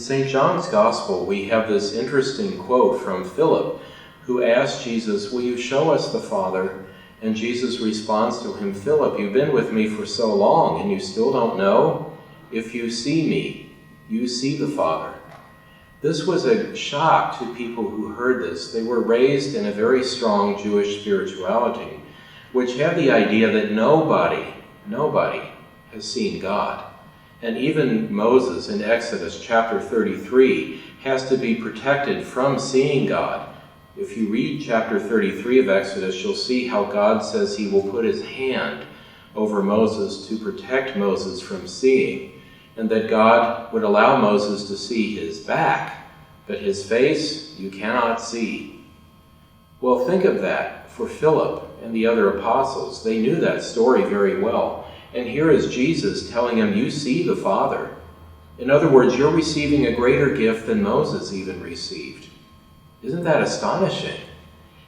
St. John's Gospel, we have this interesting quote from Philip, who asked Jesus, "Will you show us the Father?" And Jesus responds to him, "Philip, you've been with me for so long, and you still don't know? If you see me, you see the Father." This was a shock to people who heard this. They were raised in a very strong Jewish spirituality, which had the idea that nobody has seen God. And even Moses in Exodus chapter 33 has to be protected from seeing God. If you read chapter 33 of Exodus, you'll see how God says he will put his hand over Moses to protect Moses from seeing, and that God would allow Moses to see his back, but his face you cannot see. Well, think of that for Philip and the other apostles. They knew that story very well. And here is Jesus telling him, you see the Father. In other words, you're receiving a greater gift than Moses even received. Isn't that astonishing?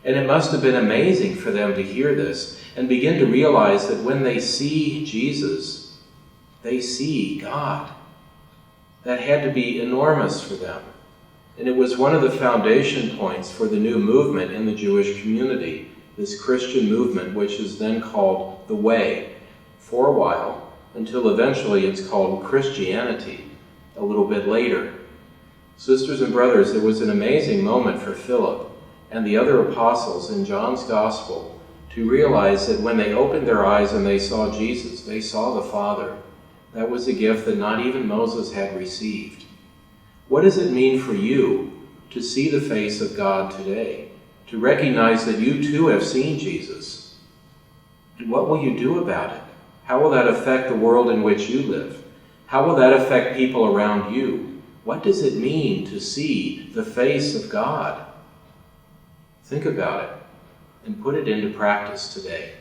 And it must have been amazing for them to hear this and begin to realize that when they see Jesus, they see God. That had to be enormous for them. And it was one of the foundation points for the new movement in the Jewish community, this Christian movement, which is then called the Way for a while, until eventually it's called Christianity a little bit later. Sisters and brothers, there was an amazing moment for Philip and the other apostles in John's Gospel to realize that when they opened their eyes and they saw Jesus, they saw the Father. That was a gift that not even Moses had received. What does it mean for you to see the face of God today? To recognize that you too have seen Jesus? And what will you do about it? How will that affect the world in which you live? How will that affect people around you? What does it mean to see the face of God? Think about it and put it into practice today.